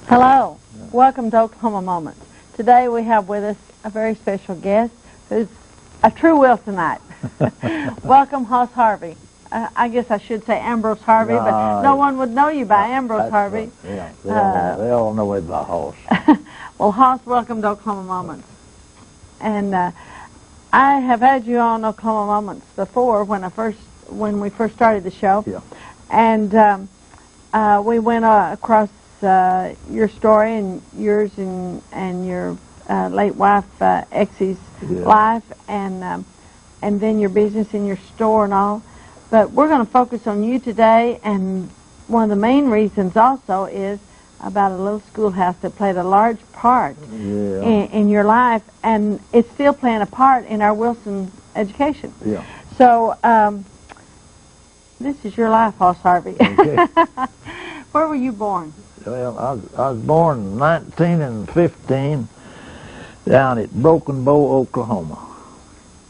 Hello. Welcome to Oklahoma Moments. Today we have with us a very special guest who's a true Wilsonite. Welcome, Hoss Harvey. I guess I should say Ambrose Harvey, but no one would know you by Ambrose Harvey. Yeah, they all know it by Hoss. Well, Hoss, welcome to Oklahoma Moments. And I have had you on Oklahoma Moments before when we first started the show. Yeah. And we went across your story and yours and your late wife Exie's life, and then your business and your store and all. But we're going to focus on you today, and one of the main reasons also is about a little schoolhouse that played a large part in your life, and it's still playing a part in our Wilson education. Yeah. So this is your life, Hoss Harvey. Okay. Where were you born? Well, I was born in 1915 down at Broken Bow, Oklahoma.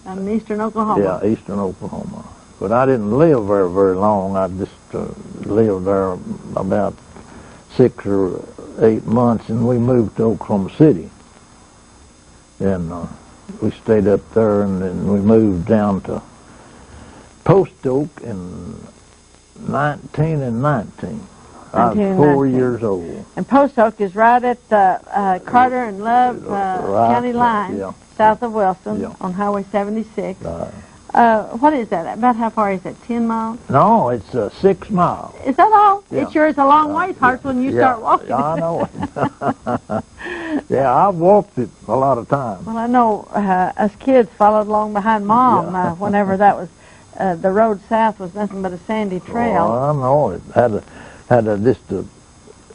In eastern Oklahoma? Yeah, eastern Oklahoma. But I didn't live there very long. I just lived there about 6 or 8 months, and we moved to Oklahoma City. And we stayed up there, and then we moved down to Post Oak in 1919. I was 4 years old. And Post Oak is right at the Carter and Love County line, south of Wilson, on Highway 76. What is that? About how far is that? 10 miles? No, it's 6 miles. Is that all? Yeah. It sure is a long ways, Hart, when you start walking. I know it. Yeah, I've walked it a lot of times. Well, I know us kids followed along behind Mom whenever that was, the road south was nothing but a sandy trail. Oh, I know it. Had just a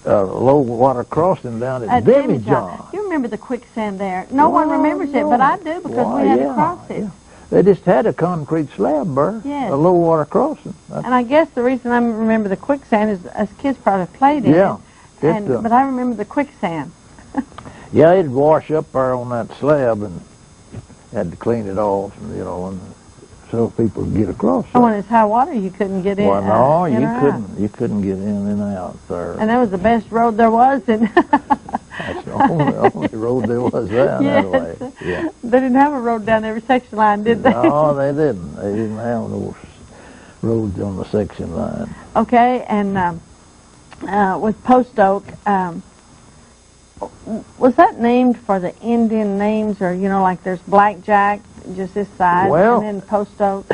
low water crossing down at Demijohn. You remember the quicksand there? No one remembers it, but I do because we had to cross it. Yeah. They just had a concrete slab there, a low water crossing. And I guess the reason I remember the quicksand is us kids probably played in it. But I remember the quicksand. Yeah, it'd wash up there on that slab, and had to clean it off, and, and so people could get across. Oh, when it's high water, you couldn't get in. Well, no, you couldn't. You couldn't get in and out there. And that was the best road there was. That's the only road there was that way. Yeah. They didn't have a road down every section line, did they? No, they didn't. They didn't have those roads on the section line. Okay, and with Post Oak, was that named for the Indian names, or like there's Blackjack just this side, and then Post Oak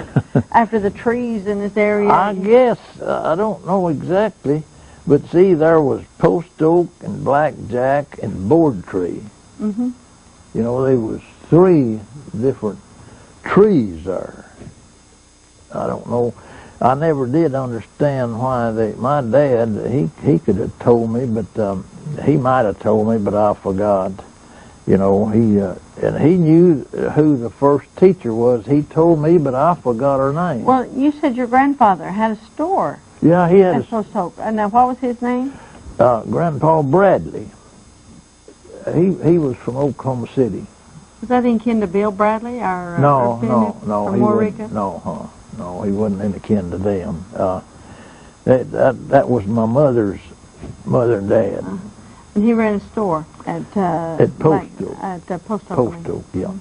after the trees in this area? I guess I don't know exactly. But see, there was Post Oak and Blackjack and Board Tree. Mm-hmm. There was 3 different trees there. I don't know. I never did understand why my dad, he could have told me, but he might have told me, but I forgot. And he knew who the first teacher was. He told me, but I forgot her name. Well, you said your grandfather had a store. Yeah, he had Post Oak. And now, what was his name? Grandpa Bradley. He was from Oklahoma City. Was that in kin to Bill Bradley or no, from Waurika? No, he wasn't in kin to them. That was my mother's mother and dad. And he ran a store at Post Oak. At Post Oak. Post Oak, yeah.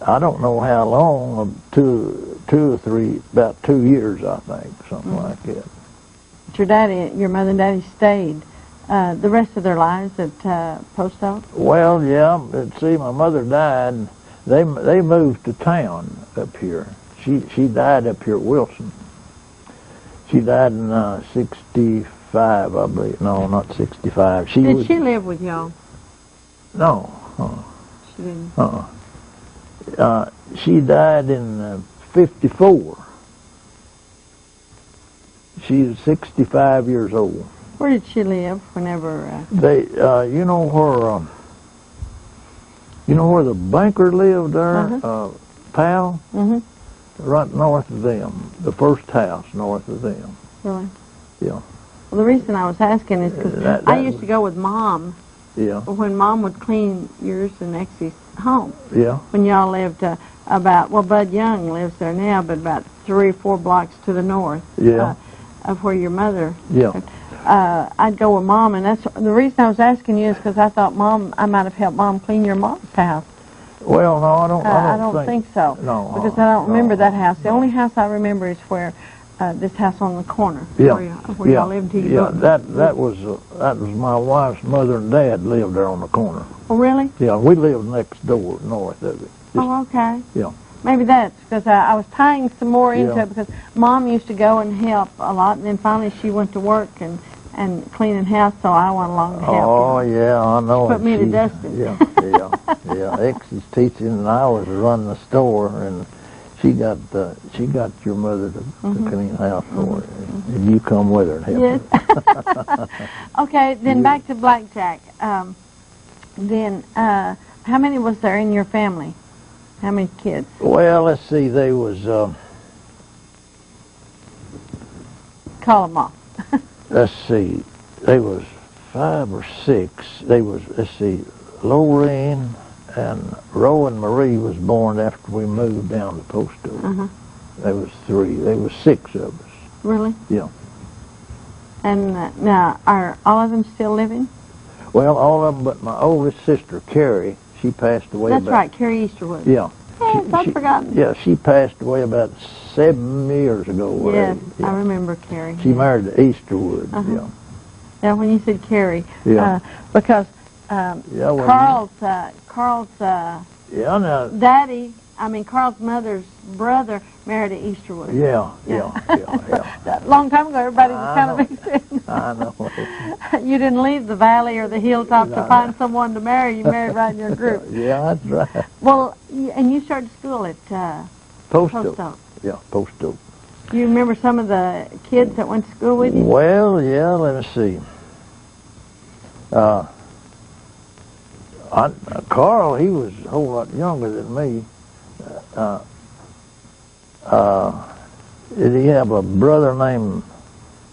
I don't know how long, 2 or 3, about 2 years, I think, something like that. But your mother and daddy stayed the rest of their lives at Post Oak? Well, yeah, but see, my mother died. They moved to town up here. She died up here at Wilson. She died in 65, I believe. No, not 65. Did she live with y'all? No. She didn't? She died in 54. She was 65 years old. Where did she live whenever? You know where the banker lived there, Powell? Mm-hmm. Right north of them, the first house north of them. Really? Yeah. Well, the reason I was asking is because I used to go with Mom. Yeah. When Mom would clean yours and Exie's home. Yeah. When y'all lived Bud Young lives there now, but about 3 or 4 blocks to the north. Yeah. Of where your mother. Yeah. I'd go with Mom, and that's the reason I was asking you is because I thought I might have helped Mom clean your mom's house. Well, no, I don't think so. No, because I don't remember that house. The only house I remember is where this house on the corner. Where y'all lived. That was my wife's mother and dad lived there on the corner. Oh, really? Yeah, we lived next door, north of it. Okay. Yeah. Maybe that's because I was tying some more into it because Mom used to go and help a lot, and then finally she went to work and cleaning house, so I went along to help. Oh, yeah, I know. Put me to dusting. Yeah. Ex's teaching, and I was running the store, and she got your mother to clean the house for her, and you come with her and help her. Okay, then back to blackjack. Then how many was there in your family? How many kids? Well, let's see. They was call them off. Let's see. They was 5 or 6. They was, let's see, Lorraine and Rowan Marie was born after we moved down to Post Oak. There was 3. There was 6 of us. Really? Yeah. And now, are all of them still living? Well, all of them but my oldest sister, Carrie. She passed away. That's right, Carrie Easterwood. Yeah. Yes, I'd forgotten. Yeah, she passed away about 7 years ago. Yes, I remember Carrie. She married to Easterwood. Yeah. Now, when you said Carrie, because Carl's daddy, Carl's mother's brother married to Easterwood. Yeah. That long time ago, everybody was kind of mixed in. I know. You didn't leave the valley or the hilltop to find someone to marry. You married right in your group. Yeah, that's right. Well, and you started school at Post Oak. Yeah, Post Oak. Do you remember some of the kids that went to school with you? Well, yeah, let me see. Carl, he was a whole lot younger than me. Did he have a brother named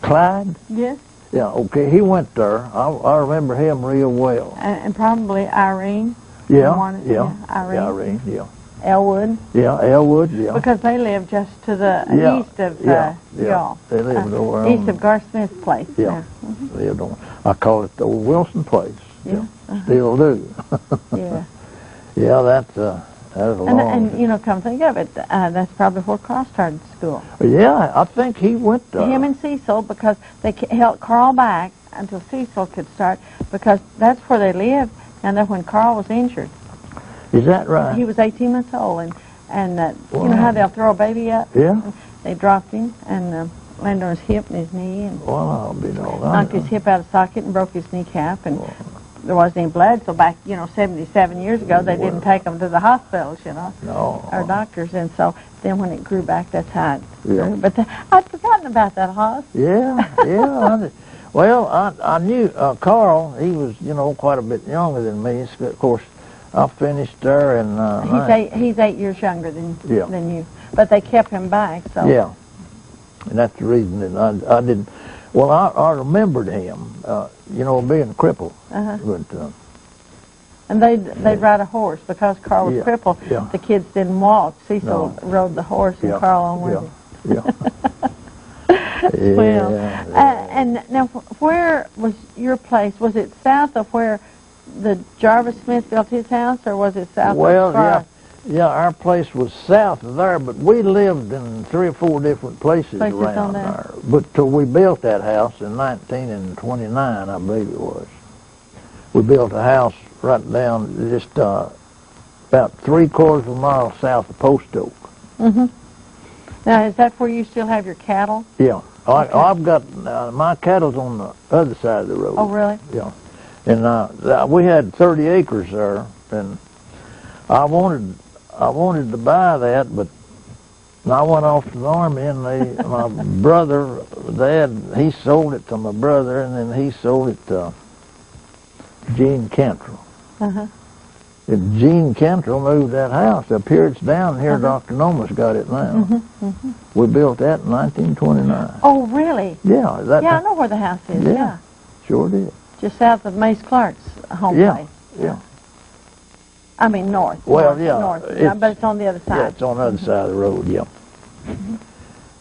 Clyde? Yes. Yeah, okay, he went there. I remember him real well. And probably Irene. Irene. Yeah. Elwood. Yeah, Elwood, yeah. Because they lived just to the east of y'all. They lived over east of Gar Smith's place. Yeah. Lived on, I call it the old Wilson place. Yeah. Still do. Yeah. Yeah, that's a long... And come think of it, that's probably where Carl started school. Yeah, I think he went there. Him and Cecil, because they held Carl back until Cecil could start, because that's where they lived, and then when Carl was injured. Is that right? He was 18 months old, and you know how they'll throw a baby up? Yeah. They dropped him and landed on his hip and his knee, and I'll be knocked his hip out of socket and broke his kneecap, and there wasn't any blood, so back, 77 years ago, they didn't take him to the hospitals, No. Or doctors, and so then when it grew back, that's how it grew. But I'd forgotten about that, Hoss. Yeah. Well, I knew Carl. He was, quite a bit younger than me. Of course, I finished there, and he's 8 years younger than you. But they kept him back, so. Yeah, and that's the reason that I didn't. Well, I remembered him, being crippled. But, and they'd ride a horse because Carl was crippled. Yeah. The kids didn't walk. Cecil rode the horse, and Carl on with him. Well, and now, where was your place? Was it south of where the Jarvis Smith built his house, or was it south of Carl? Yeah, our place was south of there, but we lived in 3 or 4 different places around there. But till we built that house in 1929, I believe it was. We built a house right down just about 3/4 of a mile south of Post Oak. Now, is that where you still have your cattle? Yeah. Okay. I've got my cattle's on the other side of the road. Oh, really? Yeah. And we had 30 acres there, and I wanted to buy that, but I went off to the Army, and my brother, Dad, he sold it to my brother, and then he sold it to Gene Cantrell. And Gene Cantrell moved that house up here. It's down here. Dr. Noma's got it now. We built that in 1929. Oh, really? Yeah. I know where the house is. Yeah. Sure did. Just south of Mace Clark's home place. Yeah. I mean, north. Well, north, but it's on the other side. Yeah, it's on the other side of the road, yeah.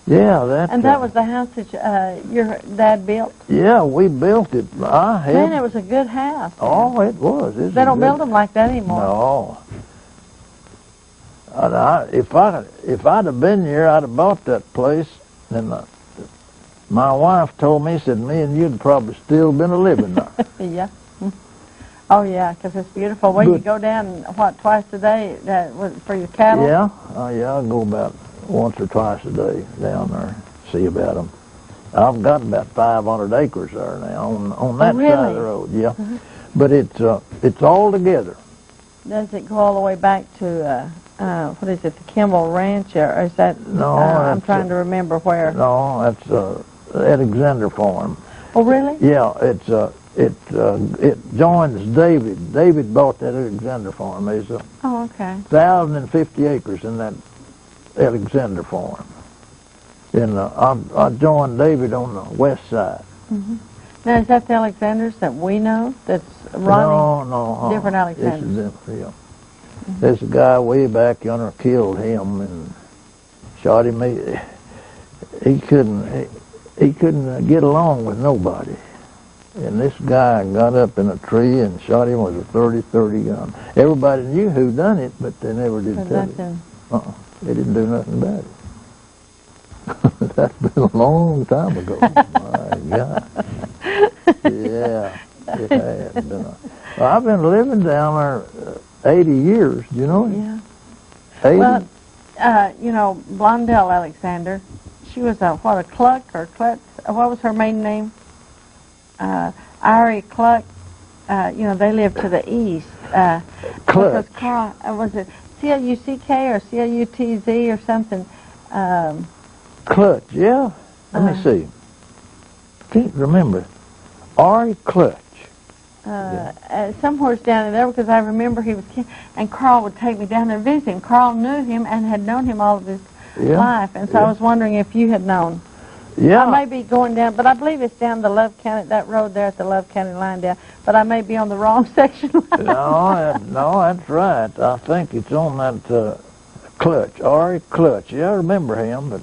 Yeah, that. And that was the house that your dad built? Yeah, we built it. Man, it was a good house. Oh, it was. They don't build them like that anymore. No. If I'd have been here, I'd have bought that place. And my wife told me, said, me and you'd probably still been living there. Yeah. Oh, yeah, because it's beautiful. Well, you go down, what, twice a day for your cattle? Yeah. Yeah, I go about once or twice a day down there, see about them. I've got about 500 acres there now on that side of the road. Yeah. But it's all together. Does it go all the way back to, what is it, the Kimball Ranch, or is that, no, I'm trying to remember where. No, that's Alexander Farm. Oh, really? Yeah, it joins David. David bought that Alexander Farm. There's Oh, okay. 1,050 acres in that Alexander Farm. And I joined David on the west side. Now, is that the Alexanders that we know? That's Ronnie? No. Different Alexanders? This is different, yeah. There's a guy way back yonder killed him and shot him. He couldn't get along with nobody. And this guy got up in a tree and shot him with a 30-30 gun. Everybody knew who done it, but they never did tell it. They didn't do nothing about it. That's been a long time ago. My God. Yeah, it has been. I've been living down there 80 years. Do you know it? Yeah. 80? Well, you know, Blondell Alexander, she was a Cluck or Klutz? What was her maiden name? Irie Cluck. You know, they lived to the east. Clutch. Was it C-L-U-C-K or C-L-U-T-Z or something? Clutch, yeah. Let me see. Can't remember. Ari Clutch. Somewhere's down there because I remember he was, and Carl would take me down there visiting. Carl knew him and had known him all of his life, and so I was wondering if you had known. Yeah. I may be going down, but I believe it's down the Love County, that road there at the Love County line down, but I may be on the wrong section. No, that's right. I think it's on that Clutch, Ari Clutch. Yeah, I remember him, but...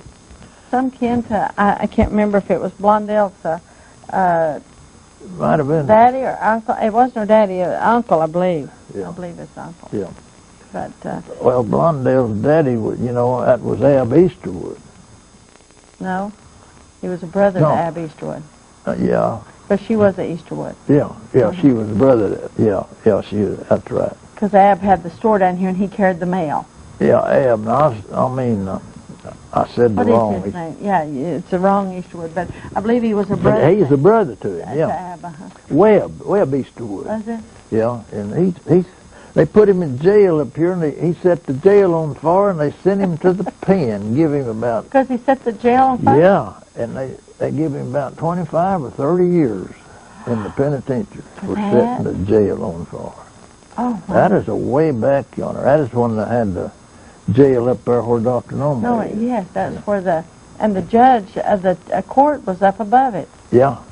Some kin to, I can't remember if it was Blondell's might have been daddy or uncle. It wasn't her daddy, uncle, I believe. Yeah. I believe it's uncle. Yeah. But well, Blondell's daddy, you know, that was Ab Easterwood. No, he was a brother to Ab Easterwood. Yeah. But she was a Easterwood. Yeah, she was a brother. Yeah, that's right. Because Ab had the store down here and he carried the mail. Yeah, Ab. I said the wrong. What is his name? Yeah, it's the wrong Easterwood, but I believe he was a brother. But he's a brother to him, yeah. To Ab, Webb Easterwood. Was it? Yeah, and they put him in jail up here, and he set the jail on fire, and they sent him to the pen, give him about... Because he set the jail on fire? Yeah, and they give him about 25 or 30 years in the penitentiary for setting the jail on fire. Oh, wow. That is a way back yonder. That is when they had the jail up there where Dr. Nome is. Yes, that's where the judge of the court was up above it. Yeah.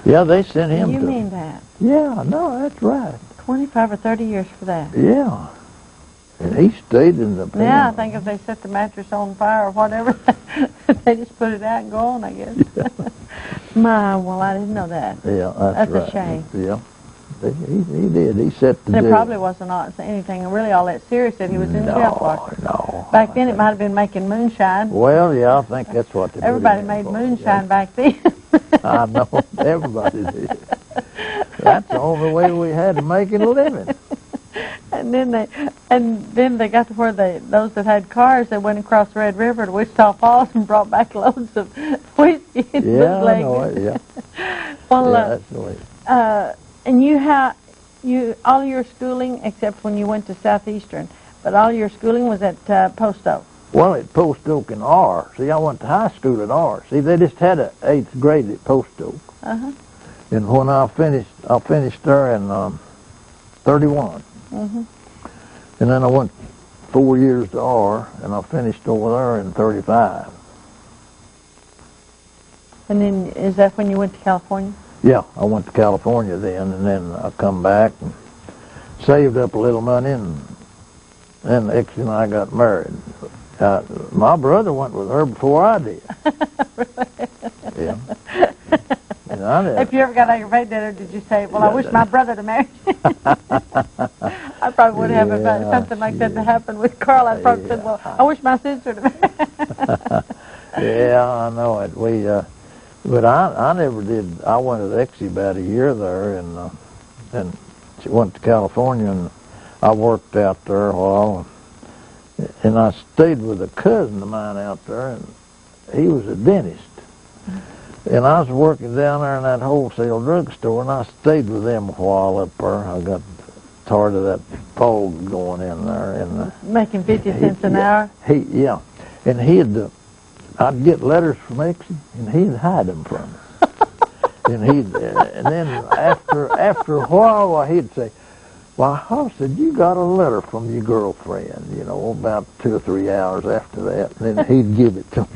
Yeah, they sent him You mean that? Yeah, no, that's right. 25 or 30 years for that. Yeah. And he stayed in the pen. Yeah, I think if they set the mattress on fire or whatever, they just put it out and go on, I guess. Yeah. Well, I didn't know that. Yeah, that's right. a shame. Yeah. He did. He set the There jail. probably wasn't anything really all that serious that he was in jail for. No. Back then it might have been making moonshine. Well, yeah, I think that's what they Everybody made moonshine back then. I know. Everybody did. That's the only way we had to make it a living. And then they got to where those that had cars, they went across the Red River to Wichita Falls and brought back loads of whiskey and bootleggers. I know it, yeah. Well, that's the way. And all your schooling, except when you went to Southeastern, but all your schooling was at Post Oak. Well, at Post Oak and R. See, I went to high school at R. See, they just had an 8th grade at Post Oak. And when I finished there in 31. And then I went 4 years to R, and I finished over there in 35. And then, is that when you went to California? Yeah, I went to California then, and then I come back and saved up a little money, and then Exie and I got married. My brother went with her before I did. Yeah. And I never, if you ever got aggravated at her, did you say, well, I wish my brother to marry you? I probably would have if something like that to happen with Carl. I'd probably said, well, I wish my sister to marry. Yeah, I know it. But I never did. I went to Exie about a year there, and she went to California, and I worked out there a while. And I stayed with a cousin of mine out there, and he was a dentist. And I was working down there in that wholesale drugstore, and I stayed with them a while up there. I got tired of that fog going in there. And making 50 cents an hour? Yeah. And I'd get letters from Exie, and he'd hide them from me. and then after a while, he'd say, well, I said, you got a letter from your girlfriend, about 2 or 3 hours after that. And then he'd give it to me.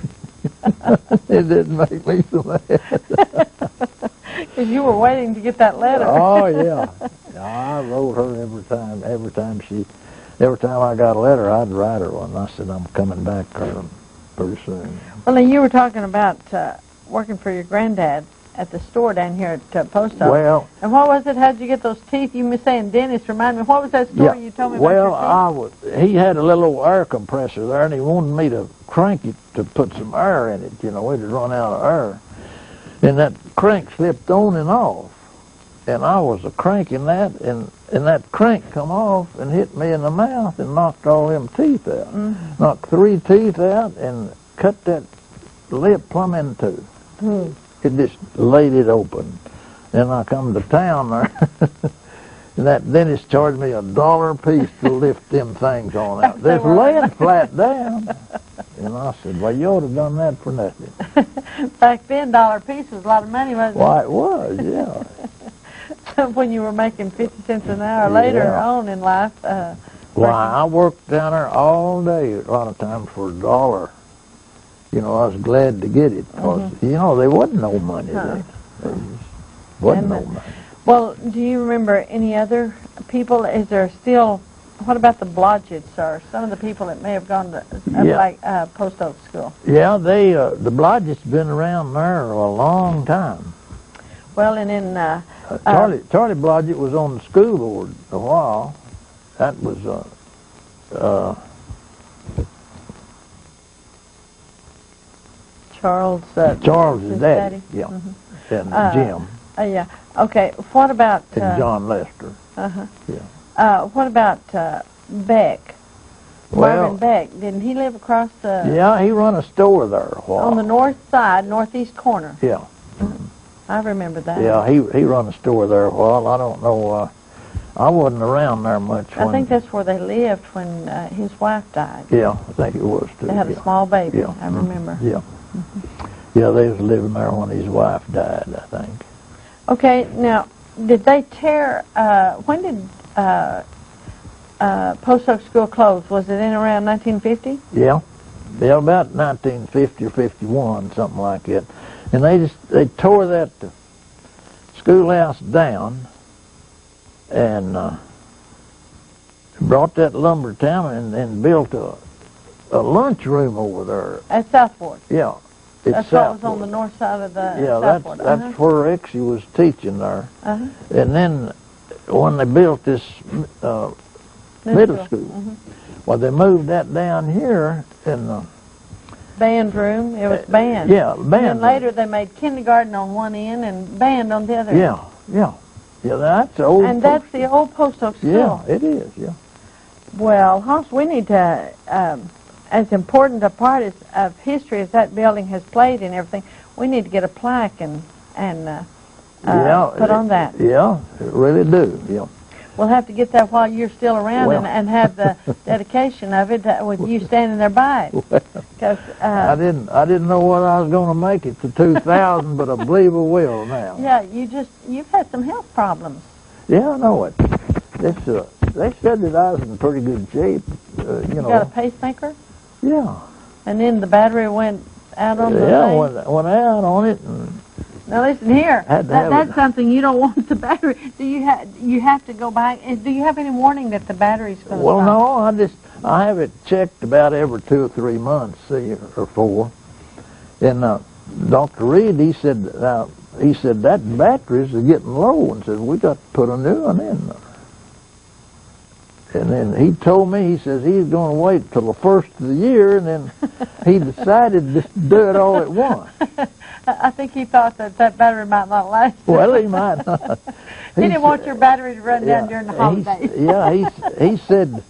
It didn't make me so mad. Because you were waiting to get that letter. Oh, yeah. I wrote her every time I got a letter, I'd write her one. I said, I'm coming back pretty soon. Well, then you were talking about working for your granddad at the store down here at Post Office. Well, and what was it? How'd you get those teeth? You were saying dentist. Remind me, what was that story you told me about your teeth? He had a little air compressor there, and he wanted me to crank it to put some air in it. It had run out of air. And that crank slipped on and off. And I was cranking that, and that crank come off and hit me in the mouth and knocked all them teeth out. Mm-hmm. Knocked 3 teeth out and cut that lip plumb in 2. Mm. It just laid it open. Then I come to town there, and that dentist charged me $1 a piece to lift them things on out. Just laying flat down. And I said, well, you ought to have done that for nothing. Back then, $1 a piece was a lot of money, wasn't it? Why, it was, yeah. When you were making 50 cents an hour later on in life. I worked down there all day, a lot of times for $1. I was glad to get it, because, there wasn't no money there. There wasn't no money. Well, do you remember any other people? Is there still, what about the Blodgetts or some of the people that may have gone to Post Oak School? Yeah, the Blodgetts been around there a long time. Well, and in... Charlie Blodgett was on the school board a while. That was... Charles's daddy. Yeah. Mm-hmm. And Jim. Yeah. Okay. What about... and John Lester. Uh-huh. Yeah. What about Beck? Marvin Beck. Didn't he live across the... Yeah, he run a store there a while. On the north side, northeast corner. Yeah. Mm-hmm. I remember that. Yeah, he run a store there a while. I don't know... I wasn't around there much. I think that's where they lived when his wife died. Yeah, I think it was too. They had a small baby, yeah. I remember. Yeah. Mm-hmm. Yeah, they was living there when his wife died, I think. Okay, now, did they tear, when did Post Oak School close? Was it in around 1950? Yeah. Yeah, about 1950 or 51, something like that. And they tore that schoolhouse down and brought that lumber town and built a lunchroom over there. At Southport? Yeah. That's what was on the north side of the Southport. That's where Exie was teaching there. Uh-huh. And then when they built this middle school, well, they moved that down here in the band room. It was band. Yeah, band. And then later they made kindergarten on one end and band on the other end. Yeah. Yeah, that's the old... And that's the old Post Oak School. Yeah, it is, yeah. Well, Hans, we need to, as important a part of history as that building has played and everything, we need to get a plaque and put on that. Yeah, it really do, yeah. We'll have to get that while you're still around and have the dedication of it with you standing there by it. Well, I didn't know what I was going to make it to 2000, but I believe I will now. Yeah, you've had some health problems. Yeah, I know it. They said that I was in pretty good shape. You got a pacemaker? Yeah. And then the battery went out on the thing? Yeah, went out on it, and Now listen here. That's it. something you don't want the battery. Do you have to go back? Do you have any warning that the battery's going to Well, stop? no, I have it checked about every 2 or 3 months, see, or 4. And Dr. Reed, he said that batteries are getting low, and said we got to put a new one in there. And then he told me, he says he's going to wait till the first of the year, and then he decided to do it all at once. I think he thought that battery might not last. Well, he might not. He didn't want your battery to run down during the holidays. He said,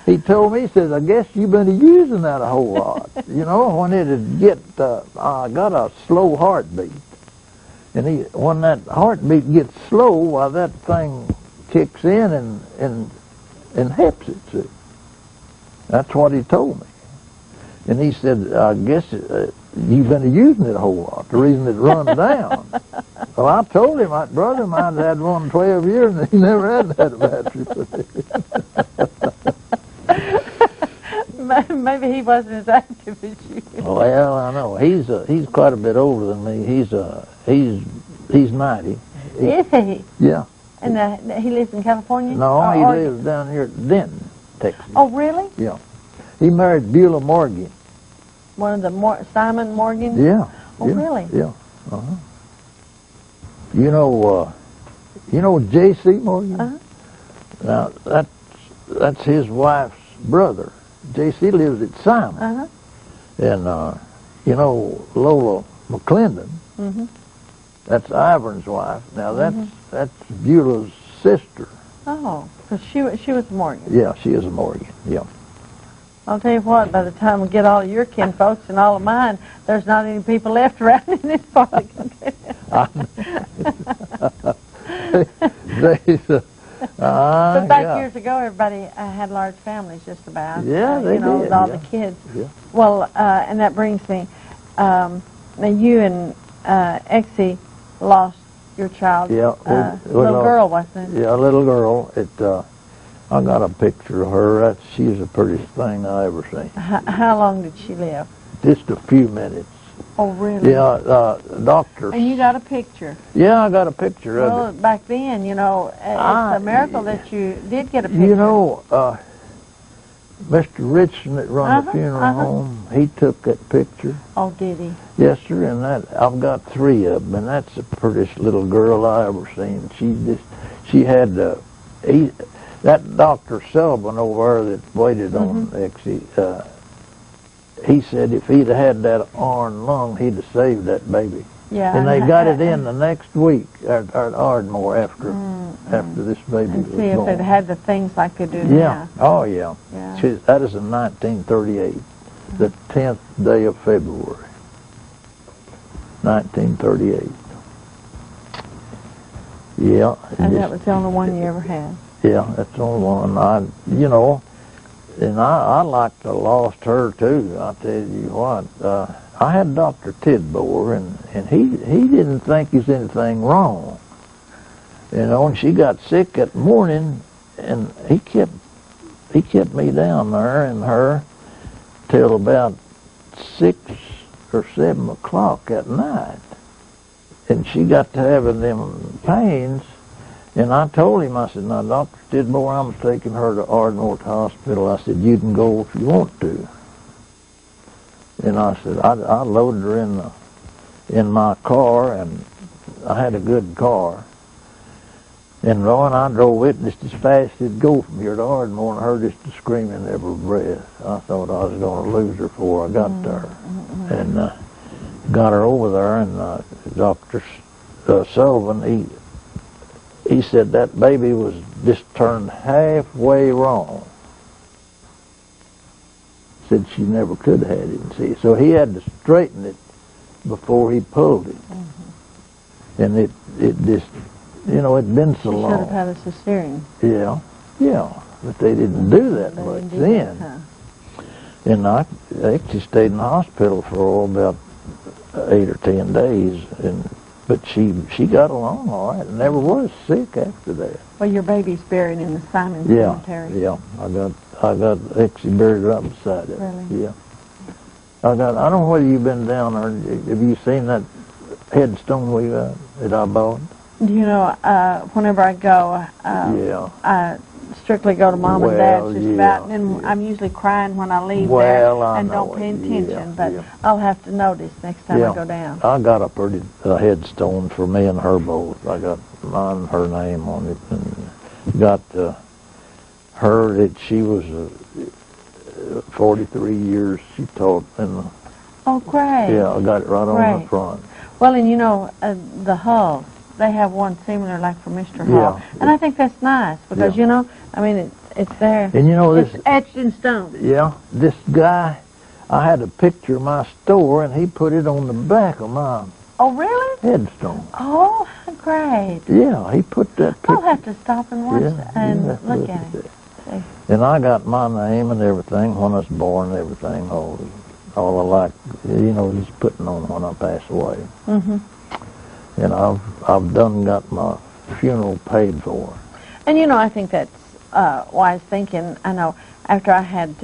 he told me, he says, I guess you've been using that a whole lot. You know, when it'd get, I got a slow heartbeat. And when that heartbeat gets slow, why that thing kicks in and helps it, see. That's what he told me. And he said, I guess you've been using it a whole lot, the reason it runs down. Well, I told him, my brother of mine had one 12 years, and he never had a battery put in. Maybe he wasn't as active as you. Well, I know. He's quite a bit older than me. He's 90. Is he? Yeah. And he lives in California? No, he lives down here at Denton, Texas. Oh, really? Yeah. He married Beulah Morgan. One of the Simon Morgan? Yeah. Oh, yeah, really? Yeah. Uh-huh. You know J.C. Morgan? Uh-huh. Now, that's his wife's brother. J.C. lives at Simon. Uh-huh. And, you know Lola McClendon? Mm-hmm. That's Ivern's wife. Now, that's Beulah's sister. Oh, because she was Morgan. Yeah, she is a Morgan, yeah. I'll tell you what, by the time we get all of your kin folks and all of mine, there's not any people left around in this part of the country. But back years ago, everybody had large families just about. Yeah, they did. With all the kids. Yeah. Well, and that brings me, now you and Exie lost your child. Yeah. Little girl, wasn't it? Yeah, a little girl. I got a picture of her. She's the prettiest thing I ever seen. How long did she live? Just a few minutes. Oh, really? Yeah, doctor. And you got a picture? Yeah, I got a picture of it. Well, back then, you know, it's a miracle that you did get a picture. You know, Mr. Richardson that run the funeral home, he took that picture. Oh, did he? Yes, sir, and I've got 3 of them, and that's the prettiest little girl I ever seen. She had that Dr. Sullivan over there that waited on Exie, he said if he'd had that iron lung, he'd have saved that baby. Yeah. And they got it in the next week at Ardmore after this baby was born. See if it had the things like they do now. Yeah. Oh, yeah. Yeah. That is in 1938, the 10th day of February, 1938. Yeah. And that was the only one you ever had. Yeah, that's the only one. And I like to lost her too. I'll tell you what. I had Dr. Tidbore, and he didn't think there's anything wrong. You know, and she got sick that morning, and he kept me down there and her till about 6 or 7 o'clock at night, and she got to having them pains. And I told him, I said, now, Dr. Tidbore, I'm taking her to Ardmore Hospital. I said, you can go if you want to. And I said, I loaded her in my car, and I had a good car. And when I drove it just as fast as it'd go from here to Ardmore, and her just screaming every breath. I thought I was going to lose her before I got there. And got her over there, and Dr. Sullivan, he said that baby was just turned halfway wrong. Said she never could have had it. See, so he had to straighten it before he pulled it. And it just, you know, it'd been so long. Should have had a cesarean. Yeah, but they didn't do that much then. And I actually stayed in the hospital for about 8 or 10 days, but she got along all right and never was sick after that. Well, your baby's buried in the Simon Cemetery. Yeah. I got actually buried right beside it. Really? Yeah. I don't know whether you've been down there. Have you seen that? headstone we got that I bought? You know, whenever I go, I strictly go to Mom and Dad's just about, and then I'm usually crying when I leave there and don't pay attention, but I'll have to notice next time I go down. I got a pretty headstone for me and her both. I got mine and her name on it, and got her that she was 43 years she taught in the... Oh, great. Yeah, I got it right on the front. Well, and you know, the Hull, they have one similar like for Mr. Hull. And I think that's nice because, you know, I mean, it's there. And you know, it's etched in stone. Yeah, this guy, I had a picture of my store, and he put it on the back of my headstone. Oh, great. Yeah, he put that picture. I'll have to stop and watch and look at it. And I got my name and everything when I was born and everything, all I like, you know, just putting on when I pass away. And I've done got my funeral paid for. And you know, I think that's wise thinking. I know after I had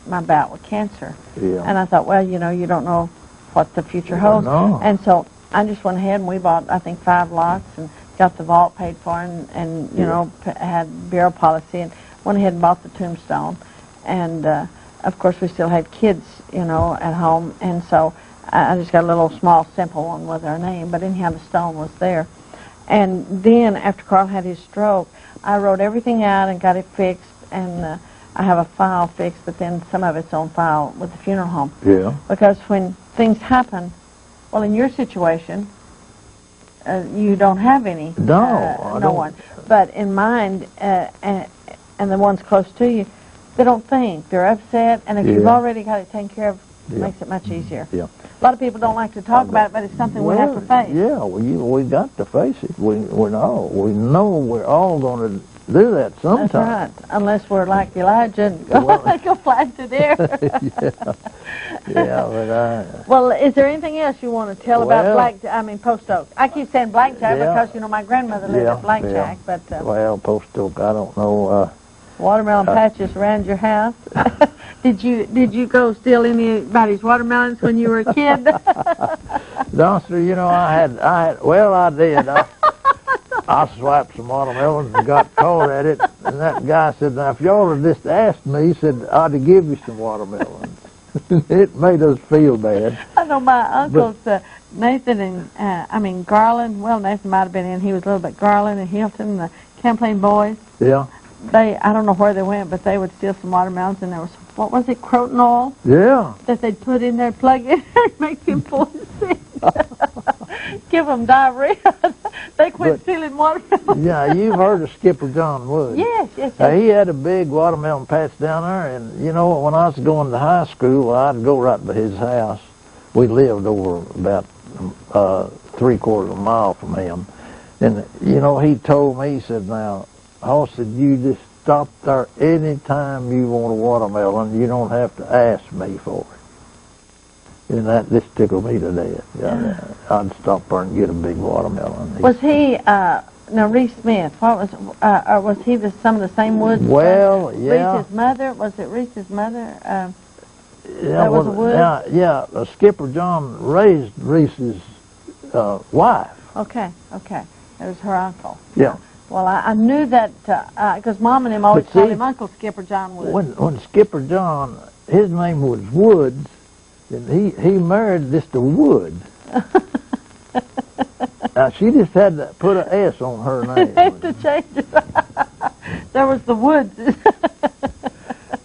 my bout with cancer, and I thought, well, you know, you don't know what the future holds. And so I just went ahead and we bought, I think, 5 lots and got the vault paid for and you know, had burial policy and went ahead and bought the tombstone. And of course, we still had kids, you know, at home, and so I just got a little small, simple one with our name, but anyhow, the stone was there. And then, after Carl had his stroke, I wrote everything out and got it fixed, and I have a file fixed, but then some of it's on file with the funeral home. Because when things happen, well, in your situation, you don't have any. No one. But in mine, and the ones close to you, they don't think. They're upset, and if you've already got it taken care of, it makes it much easier. A lot of people don't like to talk about it, but it's something we have to face. We got to face it. We know we're all going to do that sometime. That's right, unless we're like Elijah and go fly to there. But well, is there anything else you want to tell about Post Oak? I keep saying Blackjack because, you know, my grandmother lived at Blackjack. But well, Post Oak, I don't know. Watermelon patches around your house. Did you go steal anybody's watermelons when you were a kid? No, sir. You know, I did. I swiped some watermelons and got caught at it. And that guy said, "Now, if y'all had just asked me," he said, "I'd have give you some watermelons." It made us feel bad. I know my uncles, Nathan and Garland. Well, Nathan might have been in. He was a little bit Garland and Hilton, the Champlain boys. Yeah. I don't know where they went, but they would steal some watermelons, and there was, what was it, croton oil? Yeah. That they'd put in there, plug in there, and make them boys sick. Give them diarrhea. They quit stealing watermelons. Yeah, you've heard of Skipper John Wood. Yes. He had a big watermelon patch down there, and you know, when I was going to high school, I'd go right by his house. We lived over about 3/4 of a mile from him. And, you know, he told me, he said, "Now, Hoss said, you just stop there any time you want a watermelon. You don't have to ask me for it." And that just tickled me to death. I'd stop there and get a big watermelon. Was he, now Reese Smith, what was he some of the same Woods? Well, yeah. Reese's mother? Was it Reese's mother? That was a Wood? Skipper John raised Reese's wife. Okay. It was her uncle. Yeah. Well, I knew that because Mom and him always called him Uncle Skipper John Woods. When Skipper John, his name was Woods, and he married just a Wood. Now, she just had to put an S on her name. Had to change it. There was the Woods.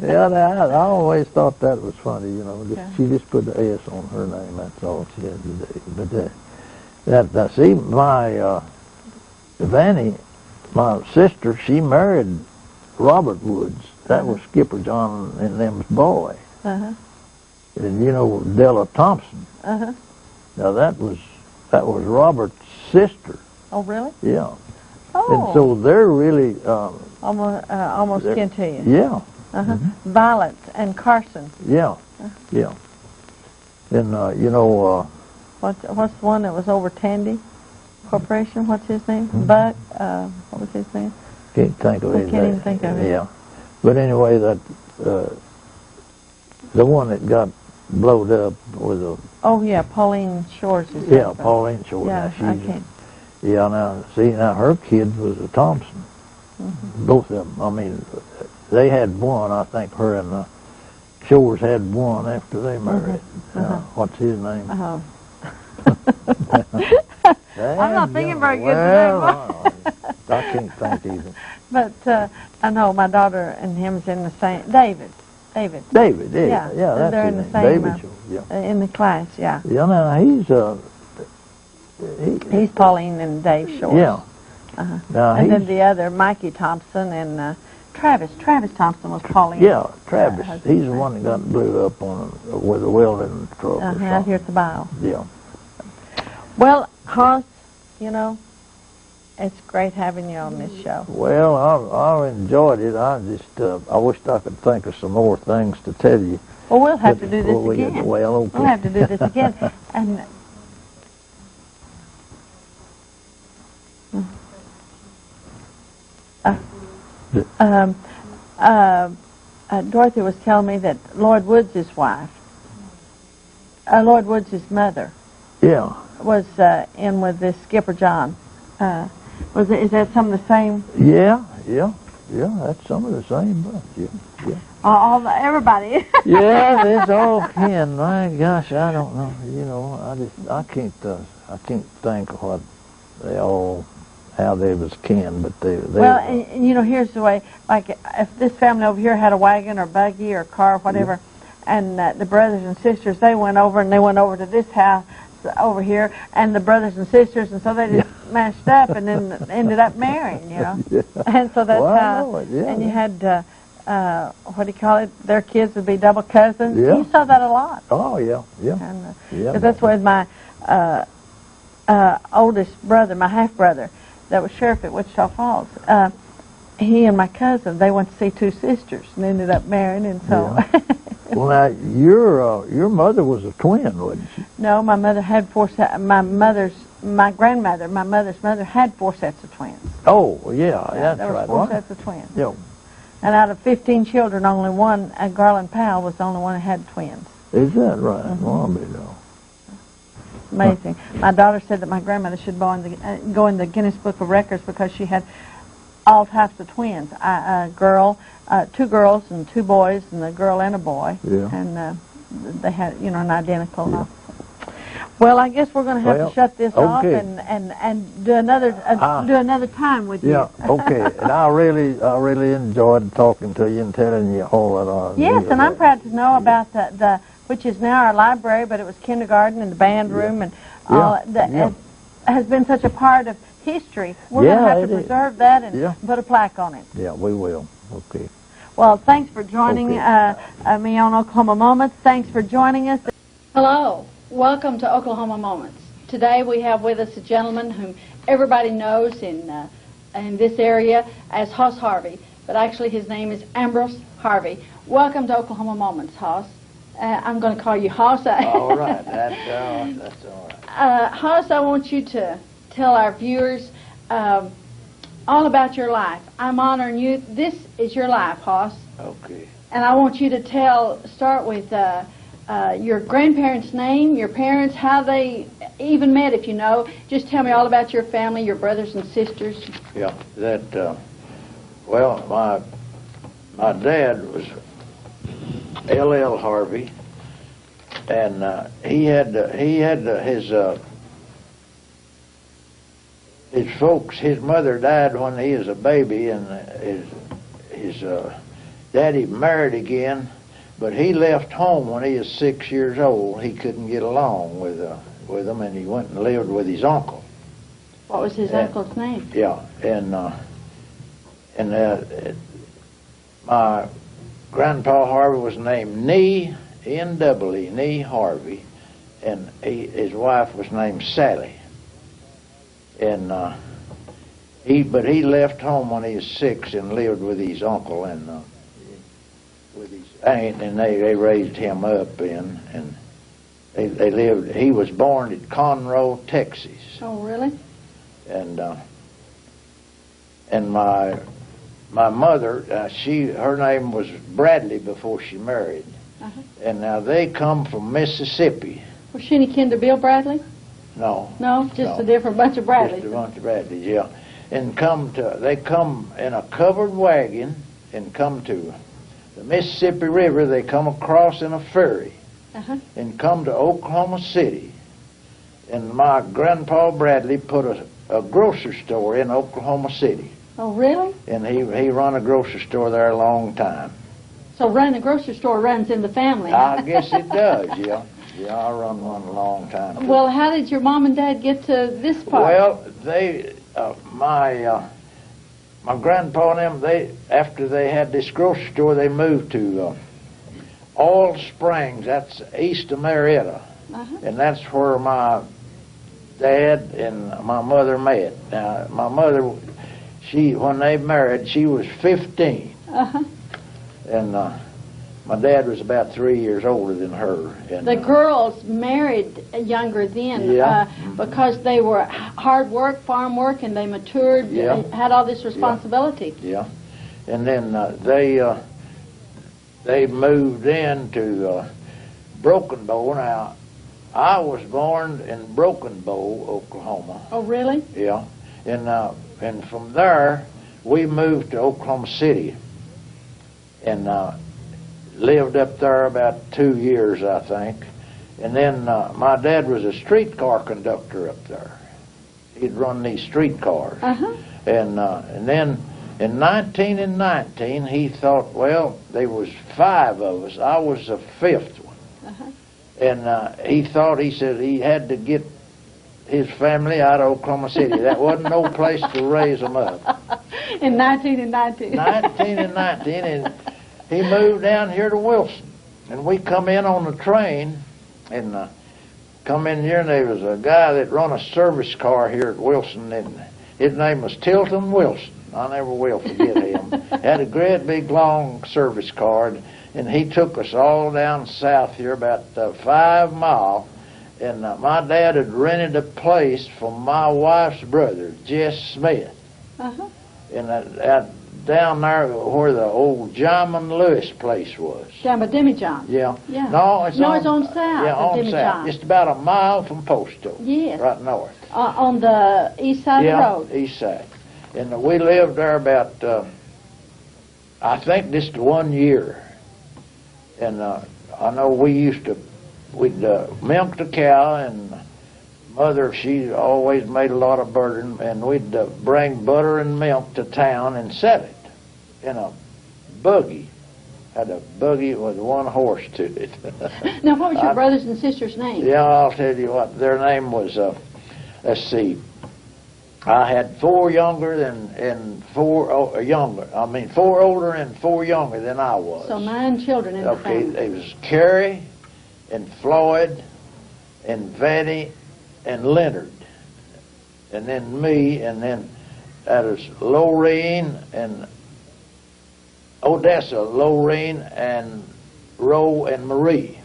I always thought that was funny, you know. She just put the S on her name. That's all she had to do. But see, my Vanny, my sister, she married Robert Woods. That was Skipper John and them's boy. And you know Della Thompson. Now that was Robert's sister. Oh, really? Yeah. Oh. And so they're really almost kin to you. Yeah. Violet and Carson. Yeah. Yeah. And you know. What's the one that was over Tandy Corporation? What's his name? Buck. What was his name? Can't think of it. Can't even think of it. Yeah. But anyway, that the one that got blowed up with a... Oh, yeah, Pauline Shores is Yeah, husband. Pauline Short. Yeah, Now, I can't. Yeah, now her kid was a Thompson. Both of them. I mean, they had one. I think her and Shores had one after they married. What's his name? I'm not thinking very good today. I can't think either. But I know my daughter and him's in the same. David, yeah, that's they're his in the name. same. David Shores, yeah. In the class, yeah. Yeah, now He's Pauline and Dave Shores. Yeah. Now and then the other, Mikey Thompson and Travis. Travis Thompson was Pauline. Yeah, Travis. He's the one that got blew up with a welding truck or something. Out here at the bow. Yeah. Well, Hoss, you know, it's great having you on this show. Well, I enjoyed it. I wished I could think of some more things to tell you. Well, we'll have to do this again. Well, okay. We'll have to do this again. And Dorothy was telling me that Lord Woods' wife, Lord Woods' mother, was in with this Skipper John. Is that some of the same? Yeah. That's some of the same bunch. Yeah. Everybody. Yeah, there's all kin. My gosh, I don't know. You know, I can't think of what how they was kin, but they well, and you know, here's the way. Like, if this family over here had a wagon or buggy or car or whatever, and the brothers and sisters, they went over to this house over here, and the brothers and sisters, and so they just mashed up and then ended up marrying, you know. And so that's how. And you had what do you call it? Their kids would be double cousins. Yeah. You saw that a lot. Oh yeah. And, 'cause that's with my oldest brother, my half brother, that was sheriff at Wichita Falls. He and my cousin, they went to see two sisters and ended up marrying, and so. Well, now your mother was a twin, wasn't she? No, my mother had my mother's mother had 4 sets of twins. Oh, yeah, that's there right. There were 4 sets of twins. Yeah. And out of 15 children, only one, Garland Powell, was the only one that had twins. Is that right? Well, I mean, Amazing. My daughter said that my grandmother should go in the Guinness Book of Records because she had all types of twins. A girl, 2 girls and 2 boys, and a girl and a boy. Yeah. And they had, you know, an identical. Well, I guess we're going to have to shut this off and do another time with you. Yeah. Okay. And I really enjoyed talking to you and telling you all that. Yes, and I'm proud to know about the which is now our library, but it was kindergarten and the band room and all that has been such a part of history. We're going to have to preserve that and put a plaque on it. Yeah, we will. Okay. Well, thanks for joining me on Oklahoma Moments. Thanks for joining us. Hello. Welcome to Oklahoma Moments. Today we have with us a gentleman whom everybody knows in this area as Hoss Harvey, but actually his name is Ambrose Harvey. Welcome to Oklahoma Moments, Hoss. I'm going to call you Hoss. All right, that's all right. Hoss, I want you to tell our viewers all about your life. I'm honoring you. This is your life, Hoss. Okay. And I want you to start with your grandparents' name, your parents, how they even met, if you know. Just tell me all about your family, your brothers and sisters. Yeah, well, my dad was L.L. Harvey, and he had his folks. His mother died when he was a baby, and his daddy married again. But he left home when he was 6 years old. He couldn't get along with them, and he went and lived with his uncle. What was his uncle's name? Yeah, and my grandpa Harvey was named N-double-E, Nee Harvey, and his wife was named Sally. And he left home when he was 6 and lived with his uncle and with his aunt, and they raised him up and they lived. He was born in Conroe, Texas. Oh, really? And my mother, her name was Bradley before she married, And now they come from Mississippi. Was she any kin to Bill Bradley? No. No, just a different bunch of Bradleys. Just a bunch of Bradleys, yeah. And they come in a covered wagon and come to the Mississippi River. They come across in a ferry and come to Oklahoma City. And my grandpa Bradley put a grocery store in Oklahoma City. Oh, really? And he run a grocery store there a long time. So running a grocery store runs in the family. I guess it does, yeah. Yeah, I run one a long time too. Well, how did your mom and dad get to this part? Well, my grandpa and them, after they had this grocery store, they moved to Oil Springs. That's east of Marietta. And that's where my dad and my mother met. Now, my mother, when they married, she was 15. And my dad was about 3 years older than her. And, the girls married younger then because they were hard work, farm work, and they matured, had all this responsibility. Yeah. And then they moved into Broken Bow. Now, I was born in Broken Bow, Oklahoma. Oh, really? Yeah. And from there, we moved to Oklahoma City. And lived up there about 2 years, I think. And then my dad was a streetcar conductor up there. He'd run these streetcars. And then in 1919, he thought, well, there was 5 of us. I was the 5th one. And he said he had to get his family out of Oklahoma City. That wasn't no place to raise them up. In 1919. 1919, and he moved down here to Wilson. And we come in on the train, and come in here, and there was a guy that run a service car here at Wilson, and his name was Tilton Wilson. I never will forget him. Had a great big long service car, and he took us all down south here about 5 miles. And my dad had rented a place from my wife's brother, Jess Smith. And down there where the old John Lewis place was. John Demijohn. Yeah. No, it's on south. Yeah, on south. Just about a mile from Posto. Yes. Right north. On the east side of the road. Yeah, east side. And we lived there about, I think, just 1 year. And I know we'd milk the cow, and Mother, she always made a lot of butter, and we'd bring butter and milk to town and sell it in a buggy. Had a buggy with 1 horse to it. Now, what was your brothers and sisters' names? Yeah, I'll tell you what. Their name was, let's see, I had 4 younger and 4 younger. I mean, 4 older and 4 younger than I was. So 9 children in the family. Okay, it was Carrie and Floyd and Vanny and Leonard, and then me, and then that was Lorraine and Odessa, Lorraine and Roe and Marie.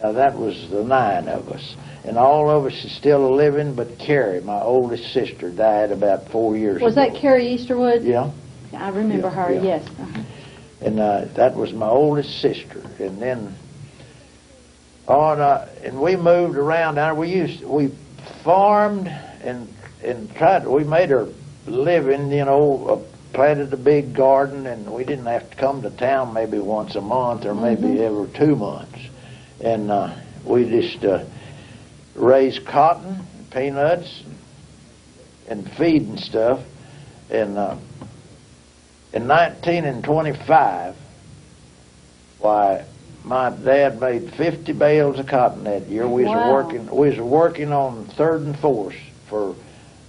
Now that was the 9 of us, and all of us is still living, but Carrie, my oldest sister, died about 4 years ago. Was that Carrie Easterwood? Yeah. I remember her, yes. And that was my oldest sister, and then and we moved around down there. We farmed and we made our living, planted a big garden, and we didn't have to come to town maybe once a month or maybe every 2 months. And we just raised cotton, and peanuts, and feed and stuff. And in 1925, why, my dad made 50 bales of cotton that year. We was working on 3rd and 4th for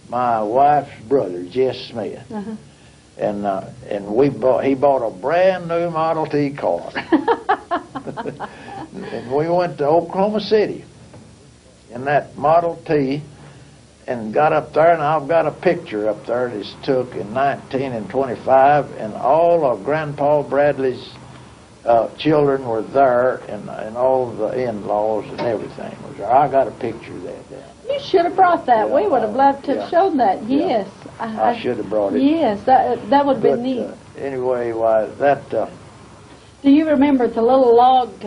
my wife's brother, Jess Smith. And he bought a brand new Model T car. And we went to Oklahoma City in that Model T and got up there, and I've got a picture up there that's took in 1925, and all of Grandpa Bradley's children were there, and all the in-laws and everything was there. I got a picture of that down there. You should have brought that. We would have loved to have shown that. Yes. I should have brought it. Yes, that would have been neat. Anyway, why that Do you remember the little log